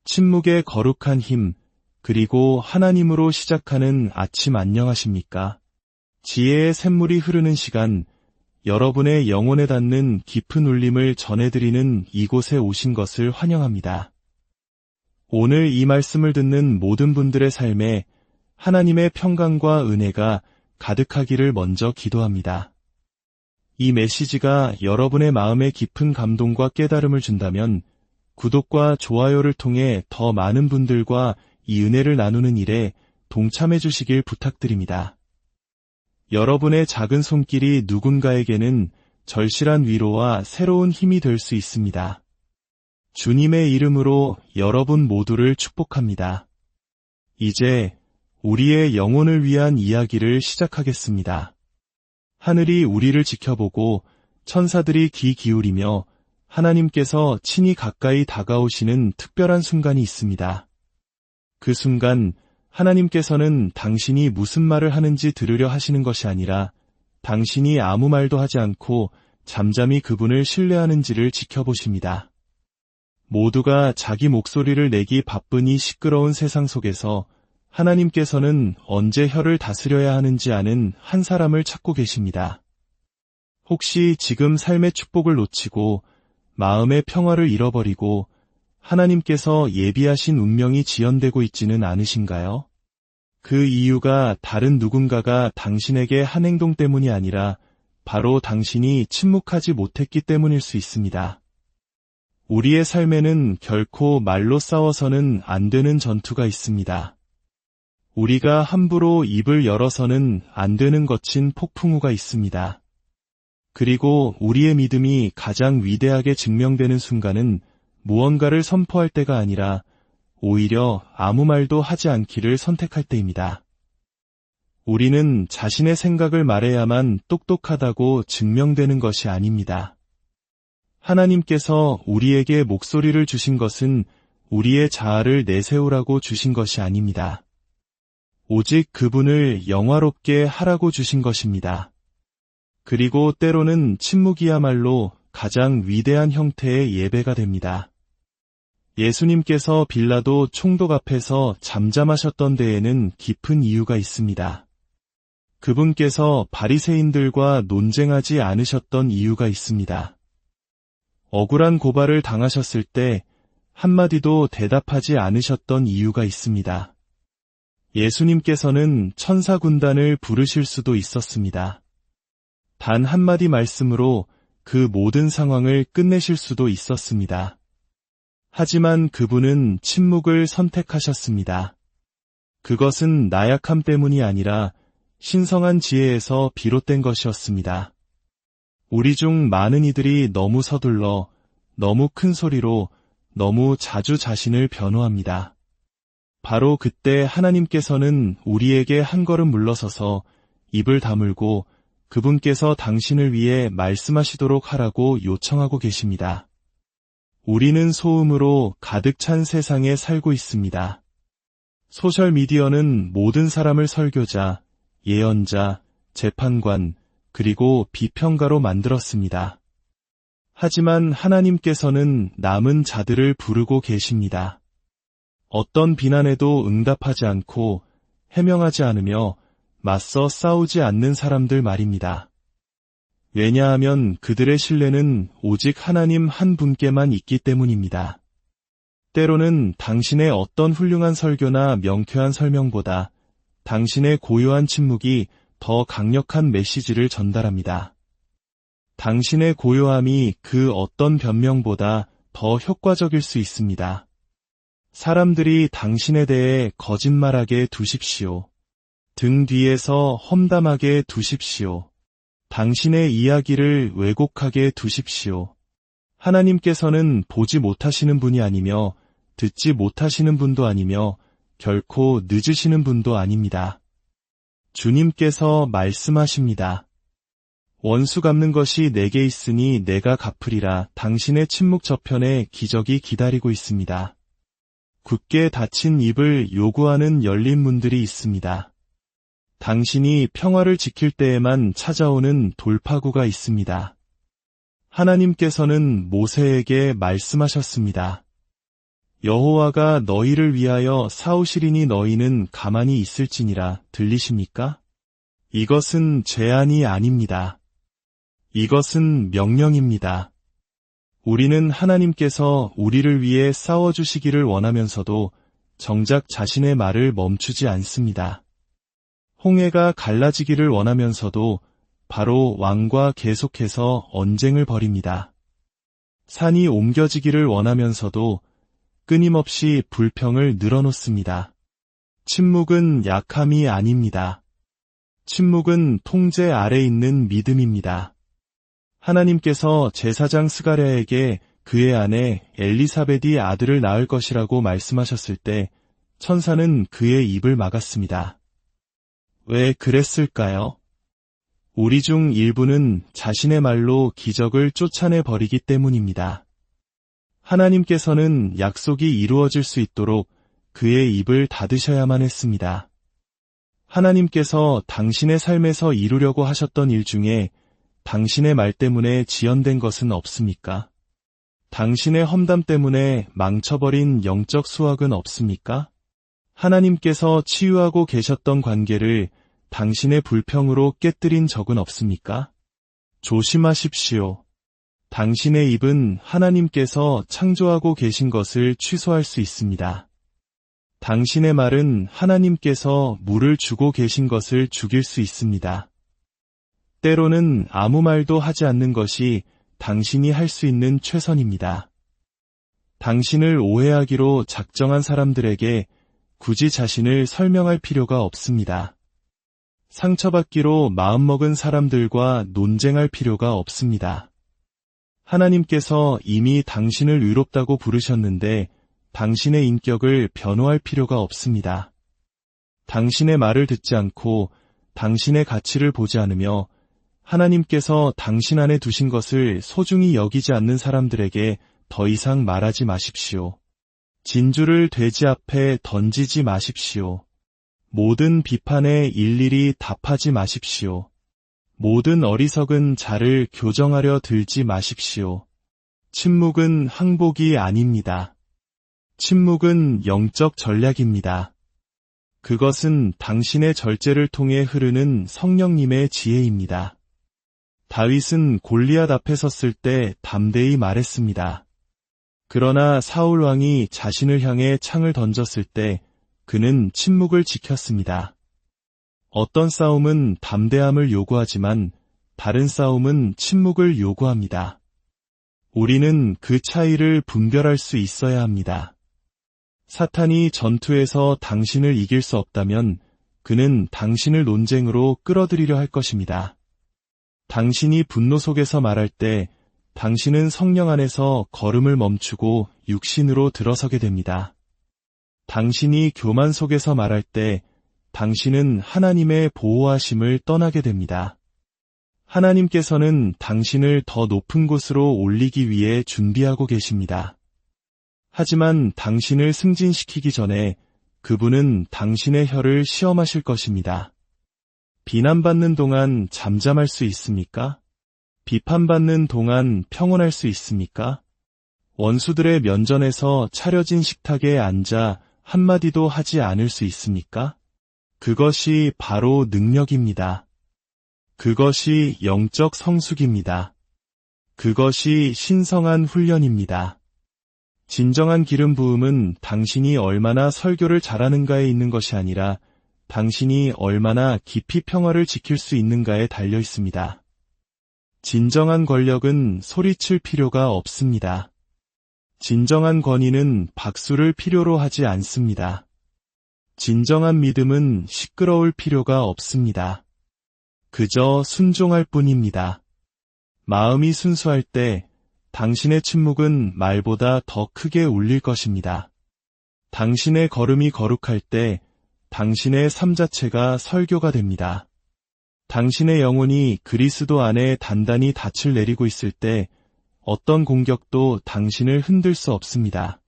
침묵의 거룩한 힘, 그리고 하나님으로 시작하는 아침 안녕하십니까? 지혜의 샘물이 흐르는 시간, 여러분의 영혼에 닿는 깊은 울림을 전해드리는 이곳에 오신 것을 환영합니다. 오늘 이 말씀을 듣는 모든 분들의 삶에 하나님의 평강과 은혜가 가득하기를 먼저 기도합니다. 이 메시지가 여러분의 마음에 깊은 감동과 깨달음을 준다면 구독과 좋아요를 통해 더 많은 분들과 이 은혜를 나누는 일에 동참해 주시길 부탁드립니다. 여러분의 작은 손길이 누군가에게는 절실한 위로와 새로운 힘이 될 수 있습니다. 주님의 이름으로 여러분 모두를 축복합니다. 이제 우리의 영혼을 위한 이야기를 시작하겠습니다. 하늘이 우리를 지켜보고 천사들이 귀 기울이며 하나님께서 친히 가까이 다가오시는 특별한 순간이 있습니다. 그 순간 하나님께서는 당신이 무슨 말을 하는지 들으려 하시는 것이 아니라 당신이 아무 말도 하지 않고 잠잠히 그분을 신뢰하는지를 지켜보십니다. 모두가 자기 목소리를 내기 바쁜 이 시끄러운 세상 속에서 하나님께서는 언제 혀를 다스려야 하는지 아는 한 사람을 찾고 계십니다. 혹시 지금 삶의 축복을 놓치고 마음의 평화를 잃어버리고 하나님께서 예비하신 운명이 지연되고 있지는 않으신가요? 그 이유가 다른 누군가가 당신에게 한 행동 때문이 아니라 바로 당신이 침묵하지 못했기 때문일 수 있습니다. 우리의 삶에는 결코 말로 싸워서는 안 되는 전투가 있습니다. 우리가 함부로 입을 열어서는 안 되는 거친 폭풍우가 있습니다. 그리고 우리의 믿음이 가장 위대하게 증명되는 순간은 무언가를 선포할 때가 아니라 오히려 아무 말도 하지 않기를 선택할 때입니다. 우리는 자신의 생각을 말해야만 똑똑하다고 증명되는 것이 아닙니다. 하나님께서 우리에게 목소리를 주신 것은 우리의 자아를 내세우라고 주신 것이 아닙니다. 오직 그분을 영화롭게 하라고 주신 것입니다. 그리고 때로는 침묵이야말로 가장 위대한 형태의 예배가 됩니다. 예수님께서 빌라도 총독 앞에서 잠잠하셨던 데에는 깊은 이유가 있습니다. 그분께서 바리새인들과 논쟁하지 않으셨던 이유가 있습니다. 억울한 고발을 당하셨을 때 한마디도 대답하지 않으셨던 이유가 있습니다. 예수님께서는 천사 군단을 부르실 수도 있었습니다. 단 한마디 말씀으로 그 모든 상황을 끝내실 수도 있었습니다. 하지만 그분은 침묵을 선택하셨습니다. 그것은 나약함 때문이 아니라 신성한 지혜에서 비롯된 것이었습니다. 우리 중 많은 이들이 너무 서둘러, 너무 큰 소리로, 너무 자주 자신을 변호합니다. 바로 그때 하나님께서는 우리에게 한 걸음 물러서서 입을 다물고 그분께서 당신을 위해 말씀하시도록 하라고 요청하고 계십니다. 우리는 소음으로 가득 찬 세상에 살고 있습니다. 소셜미디어는 모든 사람을 설교자, 예언자, 재판관, 그리고 비평가로 만들었습니다. 하지만 하나님께서는 남은 자들을 부르고 계십니다. 어떤 비난에도 응답하지 않고 해명하지 않으며 맞서 싸우지 않는 사람들 말입니다. 왜냐하면 그들의 신뢰는 오직 하나님 한 분께만 있기 때문입니다. 때로는 당신의 어떤 훌륭한 설교나 명쾌한 설명보다 당신의 고요한 침묵이 더 강력한 메시지를 전달합니다. 당신의 고요함이 그 어떤 변명보다 더 효과적일 수 있습니다. 사람들이 당신에 대해 거짓말하게 두십시오. 등 뒤에서 험담하게 두십시오. 당신의 이야기를 왜곡하게 두십시오. 하나님께서는 보지 못하시는 분이 아니며 듣지 못하시는 분도 아니며 결코 늦으시는 분도 아닙니다. 주님께서 말씀하십니다. 원수 갚는 것이 내게 있으니 내가 갚으리라. 당신의 침묵 저편에 기적이 기다리고 있습니다. 굳게 닫힌 입을 요구하는 열린 문들이 있습니다. 당신이 평화를 지킬 때에만 찾아오는 돌파구가 있습니다. 하나님께서는 모세에게 말씀하셨습니다. 여호와가 너희를 위하여 싸우시리니 너희는 가만히 있을지니라. 들리십니까? 이것은 제안이 아닙니다. 이것은 명령입니다. 우리는 하나님께서 우리를 위해 싸워주시기를 원하면서도 정작 자신의 말을 멈추지 않습니다. 홍해가 갈라지기를 원하면서도 바로 왕과 계속해서 언쟁을 벌입니다. 산이 옮겨지기를 원하면서도 끊임없이 불평을 늘어놓습니다. 침묵은 약함이 아닙니다. 침묵은 통제 아래 있는 믿음입니다. 하나님께서 제사장 스가랴에게 그의 아내 엘리사벳이 아들을 낳을 것이라고 말씀하셨을 때 천사는 그의 입을 막았습니다. 왜 그랬을까요? 우리 중 일부는 자신의 말로 기적을 쫓아내 버리기 때문입니다. 하나님께서는 약속이 이루어질 수 있도록 그의 입을 닫으셔야만 했습니다. 하나님께서 당신의 삶에서 이루려고 하셨던 일 중에 당신의 말 때문에 지연된 것은 없습니까? 당신의 험담 때문에 망쳐버린 영적 수확은 없습니까? 하나님께서 치유하고 계셨던 관계를 당신의 불평으로 깨뜨린 적은 없습니까? 조심하십시오. 당신의 입은 하나님께서 창조하고 계신 것을 취소할 수 있습니다. 당신의 말은 하나님께서 물을 주고 계신 것을 죽일 수 있습니다. 때로는 아무 말도 하지 않는 것이 당신이 할 수 있는 최선입니다. 당신을 오해하기로 작정한 사람들에게 굳이 자신을 설명할 필요가 없습니다. 상처받기로 마음먹은 사람들과 논쟁할 필요가 없습니다. 하나님께서 이미 당신을 의롭다고 부르셨는데 당신의 인격을 변호할 필요가 없습니다. 당신의 말을 듣지 않고 당신의 가치를 보지 않으며 하나님께서 당신 안에 두신 것을 소중히 여기지 않는 사람들에게 더 이상 말하지 마십시오. 진주를 돼지 앞에 던지지 마십시오. 모든 비판에 일일이 답하지 마십시오. 모든 어리석은 자를 교정하려 들지 마십시오. 침묵은 항복이 아닙니다. 침묵은 영적 전략입니다. 그것은 당신의 절제를 통해 흐르는 성령님의 지혜입니다. 다윗은 골리앗 앞에 섰을 때 담대히 말했습니다. 그러나 사울 왕이 자신을 향해 창을 던졌을 때 그는 침묵을 지켰습니다. 어떤 싸움은 담대함을 요구하지만 다른 싸움은 침묵을 요구합니다. 우리는 그 차이를 분별할 수 있어야 합니다. 사탄이 전투에서 당신을 이길 수 없다면 그는 당신을 논쟁으로 끌어들이려 할 것입니다. 당신이 분노 속에서 말할 때 당신은 성령 안에서 걸음을 멈추고 육신으로 들어서게 됩니다. 당신이 교만 속에서 말할 때 당신은 하나님의 보호하심을 떠나게 됩니다. 하나님께서는 당신을 더 높은 곳으로 올리기 위해 준비하고 계십니다. 하지만 당신을 승진시키기 전에 그분은 당신의 혀를 시험하실 것입니다. 비난받는 동안 잠잠할 수 있습니까? 비판받는 동안 평온할 수 있습니까? 원수들의 면전에서 차려진 식탁에 앉아 한마디도 하지 않을 수 있습니까? 그것이 바로 능력입니다. 그것이 영적 성숙입니다. 그것이 신성한 훈련입니다. 진정한 기름 부음은 당신이 얼마나 설교를 잘하는가에 있는 것이 아니라 당신이 얼마나 깊이 평화를 지킬 수 있는가에 달려 있습니다. 진정한 권력은 소리칠 필요가 없습니다. 진정한 권위는 박수를 필요로 하지 않습니다. 진정한 믿음은 시끄러울 필요가 없습니다. 그저 순종할 뿐입니다. 마음이 순수할 때 당신의 침묵은 말보다 더 크게 울릴 것입니다. 당신의 걸음이 거룩할 때 당신의 삶 자체가 설교가 됩니다. 당신의 영혼이 그리스도 안에 단단히 닻을 내리고 있을 때 어떤 공격도 당신을 흔들 수 없습니다.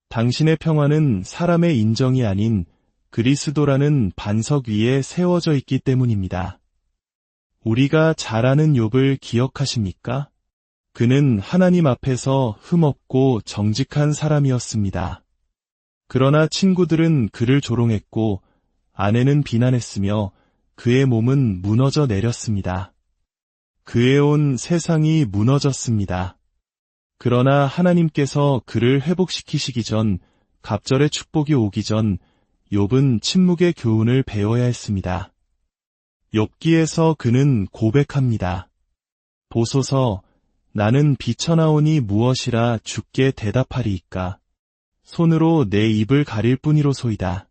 당신의 평화는 사람의 인정이 아닌 그리스도라는 반석 위에 세워져 있기 때문입니다. 우리가 잘 아는 욥을 기억하십니까? 그는 하나님 앞에서 흠없고 정직한 사람이었습니다. 그러나 친구들은 그를 조롱했고 아내는 비난했으며 그의 몸은 무너져 내렸습니다. 그의 온 세상이 무너졌습니다. 그러나 하나님께서 그를 회복시키시기 전, 갑절의 축복이 오기 전 욥은 침묵의 교훈을 배워야 했습니다. 욥기에서 그는 고백합니다. 보소서, 나는 비쳐나오니 무엇이라 주께 대답하리이까. 손으로 내 입을 가릴 뿐이로소이다.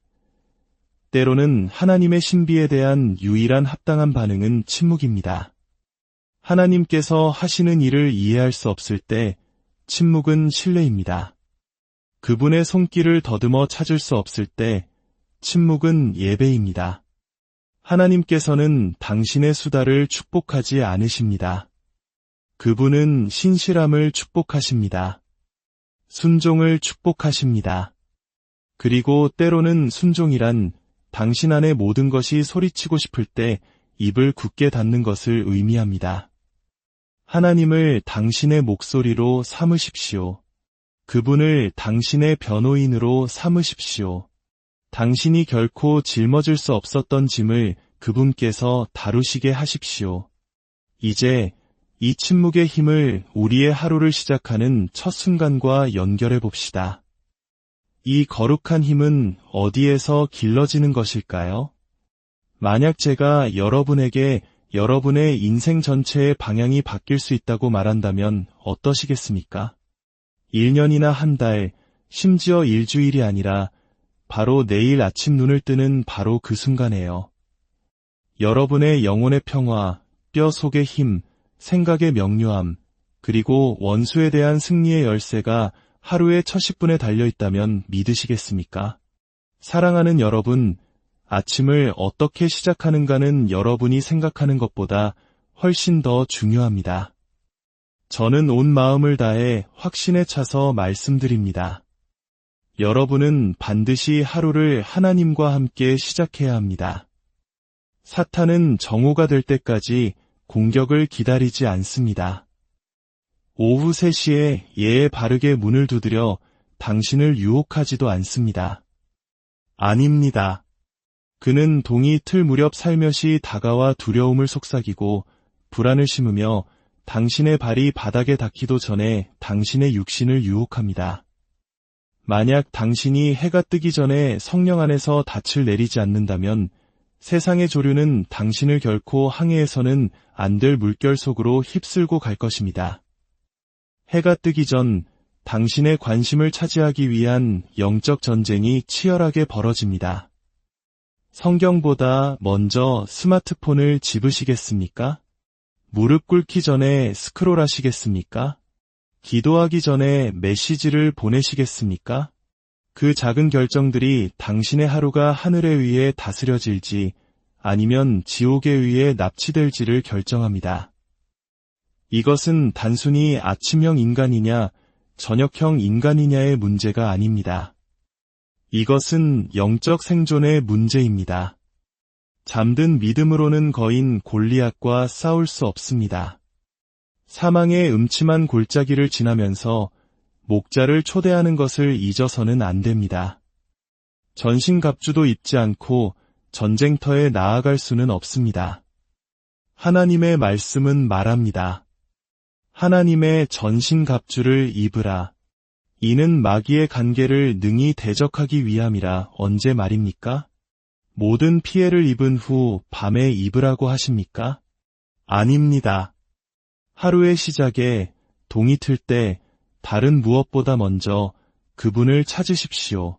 때로는 하나님의 신비에 대한 유일한 합당한 반응은 침묵입니다. 하나님께서 하시는 일을 이해할 수 없을 때 침묵은 신뢰입니다. 그분의 손길을 더듬어 찾을 수 없을 때 침묵은 예배입니다. 하나님께서는 당신의 수다를 축복하지 않으십니다. 그분은 신실함을 축복하십니다. 순종을 축복하십니다. 그리고 때로는 순종이란 당신 안의 모든 것이 소리치고 싶을 때 입을 굳게 닫는 것을 의미합니다. 하나님을 당신의 목소리로 삼으십시오. 그분을 당신의 변호인으로 삼으십시오. 당신이 결코 짊어질 수 없었던 짐을 그분께서 다루시게 하십시오. 이제 이 침묵의 힘을 우리의 하루를 시작하는 첫 순간과 연결해 봅시다. 이 거룩한 힘은 어디에서 길러지는 것일까요? 만약 제가 여러분에게 여러분의 인생 전체의 방향이 바뀔 수 있다고 말한다면 어떠시겠습니까? 1년이나 한 달, 심지어 일주일이 아니라 바로 내일 아침 눈을 뜨는 바로 그 순간에요. 여러분의 영혼의 평화, 뼈 속의 힘, 생각의 명료함, 그리고 원수에 대한 승리의 열쇠가 하루의 첫 10분에 달려있다면 믿으시겠습니까? 사랑하는 여러분, 아침을 어떻게 시작하는가는 여러분이 생각하는 것보다 훨씬 더 중요합니다. 저는 온 마음을 다해 확신에 차서 말씀드립니다. 여러분은 반드시 하루를 하나님과 함께 시작해야 합니다. 사탄은 정오가 될 때까지 공격을 기다리지 않습니다. 오후 3시에 예에 바르게 문을 두드려 당신을 유혹하지도 않습니다. 아닙니다. 그는 동이 틀 무렵 살며시 다가와 두려움을 속삭이고 불안을 심으며 당신의 발이 바닥에 닿기도 전에 당신의 육신을 유혹합니다. 만약 당신이 해가 뜨기 전에 성령 안에서 닻을 내리지 않는다면 세상의 조류는 당신을 결코 항해해서는 안 될 물결 속으로 휩쓸고 갈 것입니다. 해가 뜨기 전 당신의 관심을 차지하기 위한 영적 전쟁이 치열하게 벌어집니다. 성경보다 먼저 스마트폰을 집으시겠습니까? 무릎 꿇기 전에 스크롤하시겠습니까? 기도하기 전에 메시지를 보내시겠습니까? 그 작은 결정들이 당신의 하루가 하늘에 의해 다스려질지 아니면 지옥에 의해 납치될지를 결정합니다. 이것은 단순히 아침형 인간이냐, 저녁형 인간이냐의 문제가 아닙니다. 이것은 영적 생존의 문제입니다. 잠든 믿음으로는 거인 골리앗과 싸울 수 없습니다. 사망의 음침한 골짜기를 지나면서 목자를 초대하는 것을 잊어서는 안 됩니다. 전신갑주도 입지 않고 전쟁터에 나아갈 수는 없습니다. 하나님의 말씀은 말합니다. 하나님의 전신갑주를 입으라. 이는 마귀의 간계를 능히 대적하기 위함이라. 언제 말입니까? 모든 피해를 입은 후 밤에 입으라고 하십니까? 아닙니다. 하루의 시작에 동이 틀 때 다른 무엇보다 먼저 그분을 찾으십시오.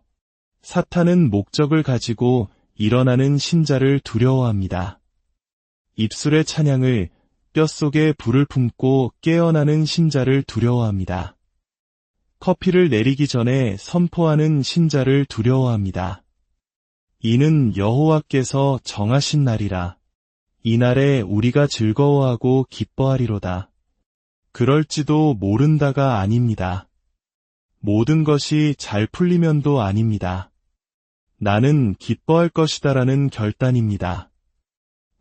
사탄은 목적을 가지고 일어나는 신자를 두려워합니다. 입술의 찬양을, 뼛속에 불을 품고 깨어나는 신자를 두려워합니다. 커피를 내리기 전에 선포하는 신자를 두려워합니다. 이는 여호와께서 정하신 날이라. 이날에 우리가 즐거워하고 기뻐하리로다. 그럴지도 모른다가 아닙니다. 모든 것이 잘 풀리면도 아닙니다. 나는 기뻐할 것이다라는 결단입니다.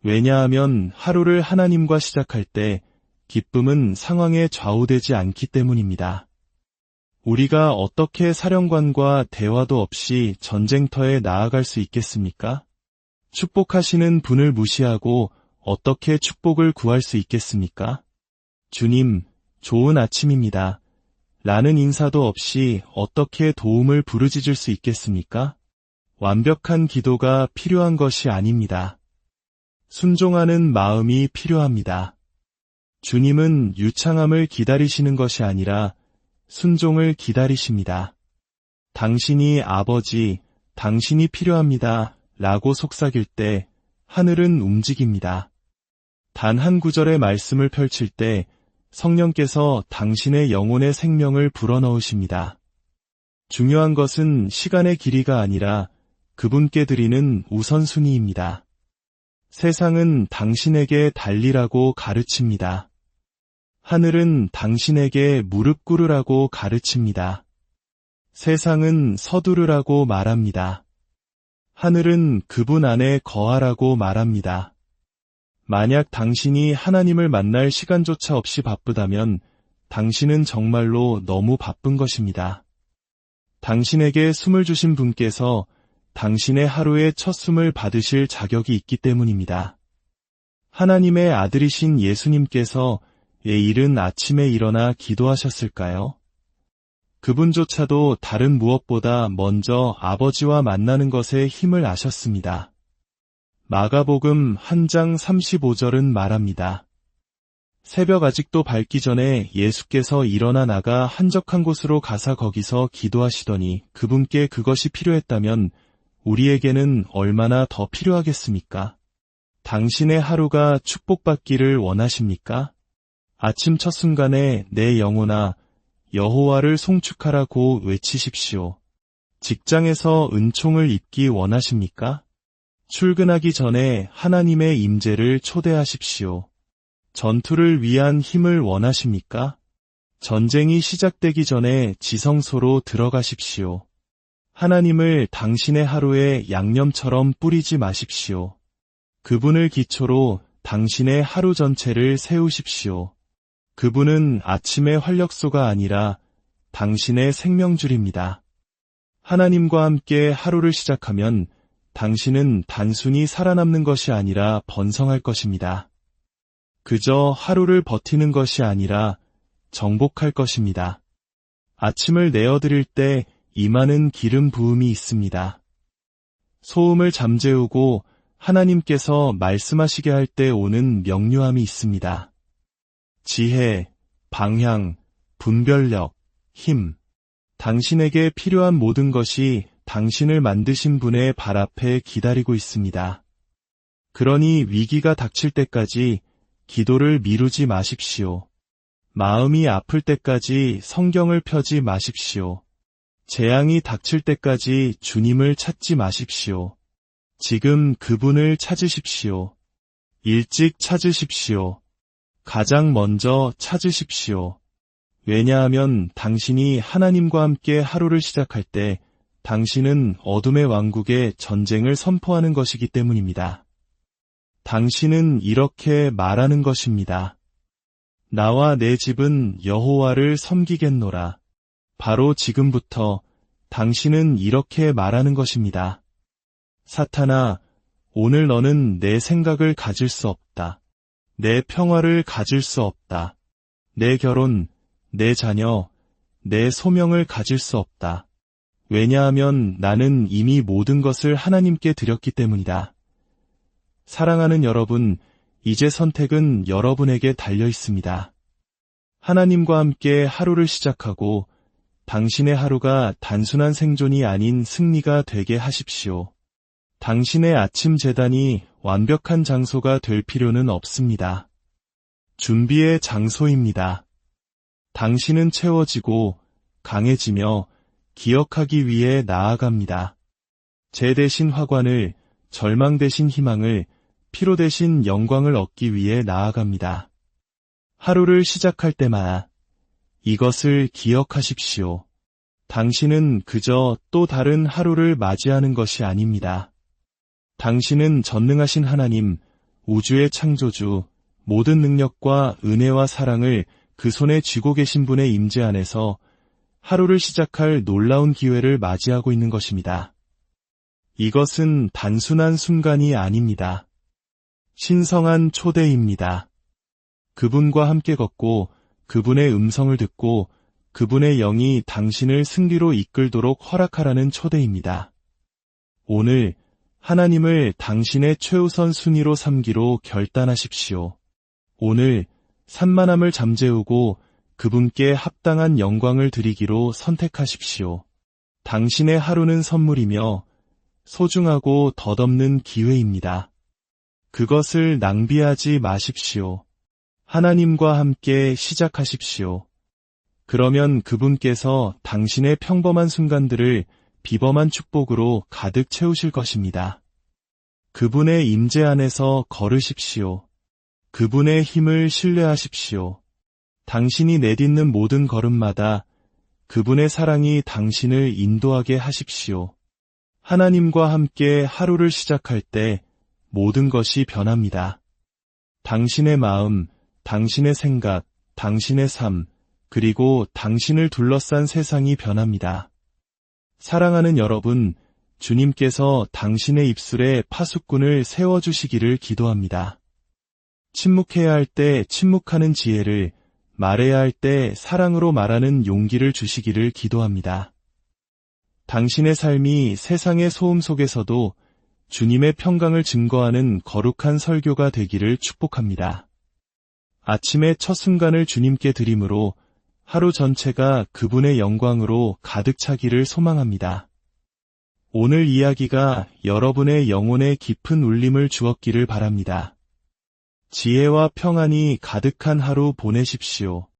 왜냐하면 하루를 하나님과 시작할 때 기쁨은 상황에 좌우되지 않기 때문입니다. 우리가 어떻게 사령관과 대화도 없이 전쟁터에 나아갈 수 있겠습니까? 축복하시는 분을 무시하고 어떻게 축복을 구할 수 있겠습니까? 주님, 좋은 아침입니다. 라는 인사도 없이 어떻게 도움을 부르짖을 수 있겠습니까? 완벽한 기도가 필요한 것이 아닙니다. 순종하는 마음이 필요합니다. 주님은 유창함을 기다리시는 것이 아니라 순종을 기다리십니다. 당신이 아버지, 당신이 필요합니다. 라고 속삭일 때 하늘은 움직입니다. 단 한 구절의 말씀을 펼칠 때 성령께서 당신의 영혼의 생명을 불어넣으십니다. 중요한 것은 시간의 길이가 아니라 그분께 드리는 우선순위입니다. 세상은 당신에게 달리라고 가르칩니다. 하늘은 당신에게 무릎 꿇으라고 가르칩니다. 세상은 서두르라고 말합니다. 하늘은 그분 안에 거하라고 말합니다. 만약 당신이 하나님을 만날 시간조차 없이 바쁘다면 당신은 정말로 너무 바쁜 것입니다. 당신에게 숨을 주신 분께서 당신의 하루의 첫 숨을 받으실 자격이 있기 때문입니다. 하나님의 아들이신 예수님께서 왜 이른 아침에 일어나 기도하셨을까요? 그분조차도 다른 무엇보다 먼저 아버지와 만나는 것에 힘을 아셨습니다. 마가복음 1장 35절은 말합니다. 새벽 아직도 밝기 전에 예수께서 일어나 나가 한적한 곳으로 가사 거기서 기도하시더니 그분께 그것이 필요했다면 우리에게는 얼마나 더 필요하겠습니까? 당신의 하루가 축복받기를 원하십니까? 아침 첫 순간에 내 영혼아 여호와를 송축하라고 외치십시오. 직장에서 은총을 입기 원하십니까? 출근하기 전에 하나님의 임재를 초대하십시오. 전투를 위한 힘을 원하십니까? 전쟁이 시작되기 전에 지성소로 들어가십시오. 하나님을 당신의 하루에 양념처럼 뿌리지 마십시오. 그분을 기초로 당신의 하루 전체를 세우십시오. 그분은 아침의 활력소가 아니라 당신의 생명줄입니다. 하나님과 함께 하루를 시작하면 당신은 단순히 살아남는 것이 아니라 번성할 것입니다. 그저 하루를 버티는 것이 아니라 정복할 것입니다. 아침을 내어드릴 때 임하는 기름 부음이 있습니다. 소음을 잠재우고 하나님께서 말씀하시게 할 때 오는 명료함이 있습니다. 지혜, 방향, 분별력, 힘. 당신에게 필요한 모든 것이 당신을 만드신 분의 발 앞에 기다리고 있습니다. 그러니 위기가 닥칠 때까지 기도를 미루지 마십시오. 마음이 아플 때까지 성경을 펴지 마십시오. 재앙이 닥칠 때까지 주님을 찾지 마십시오. 지금 그분을 찾으십시오. 일찍 찾으십시오. 가장 먼저 찾으십시오. 왜냐하면 당신이 하나님과 함께 하루를 시작할 때 당신은 어둠의 왕국에 전쟁을 선포하는 것이기 때문입니다. 당신은 이렇게 말하는 것입니다. 나와 내 집은 여호와를 섬기겠노라. 바로 지금부터 당신은 이렇게 말하는 것입니다. 사탄아, 오늘 너는 내 생각을 가질 수 없다. 내 평화를 가질 수 없다. 내 결혼, 내 자녀, 내 소명을 가질 수 없다. 왜냐하면 나는 이미 모든 것을 하나님께 드렸기 때문이다. 사랑하는 여러분, 이제 선택은 여러분에게 달려 있습니다. 하나님과 함께 하루를 시작하고 당신의 하루가 단순한 생존이 아닌 승리가 되게 하십시오. 당신의 아침 제단이 완벽한 장소가 될 필요는 없습니다. 준비의 장소입니다. 당신은 채워지고 강해지며 기억하기 위해 나아갑니다. 재 대신 화관을, 절망 대신 희망을, 피로 대신 영광을 얻기 위해 나아갑니다. 하루를 시작할 때마다 이것을 기억하십시오. 당신은 그저 또 다른 하루를 맞이하는 것이 아닙니다. 당신은 전능하신 하나님, 우주의 창조주, 모든 능력과 은혜와 사랑을 그 손에 쥐고 계신 분의 임재 안에서 하루를 시작할 놀라운 기회를 맞이하고 있는 것입니다. 이것은 단순한 순간이 아닙니다. 신성한 초대입니다. 그분과 함께 걷고 그분의 음성을 듣고 그분의 영이 당신을 승리로 이끌도록 허락하라는 초대입니다. 오늘 하나님을 당신의 최우선 순위로 삼기로 결단하십시오. 오늘 산만함을 잠재우고 그분께 합당한 영광을 드리기로 선택하십시오. 당신의 하루는 선물이며 소중하고 덧없는 기회입니다. 그것을 낭비하지 마십시오. 하나님과 함께 시작하십시오. 그러면 그분께서 당신의 평범한 순간들을 비범한 축복으로 가득 채우실 것입니다. 그분의 임재 안에서 걸으십시오. 그분의 힘을 신뢰하십시오. 당신이 내딛는 모든 걸음마다 그분의 사랑이 당신을 인도하게 하십시오. 하나님과 함께 하루를 시작할 때 모든 것이 변합니다. 당신의 마음, 당신의 생각, 당신의 삶, 그리고 당신을 둘러싼 세상이 변합니다. 사랑하는 여러분, 주님께서 당신의 입술에 파수꾼을 세워주시기를 기도합니다. 침묵해야 할 때 침묵하는 지혜를, 말해야 할 때 사랑으로 말하는 용기를 주시기를 기도합니다. 당신의 삶이 세상의 소음 속에서도 주님의 평강을 증거하는 거룩한 설교가 되기를 축복합니다. 아침의 첫 순간을 주님께 드림으로 하루 전체가 그분의 영광으로 가득 차기를 소망합니다. 오늘 이야기가 여러분의 영혼에 깊은 울림을 주었기를 바랍니다. 지혜와 평안이 가득한 하루 보내십시오.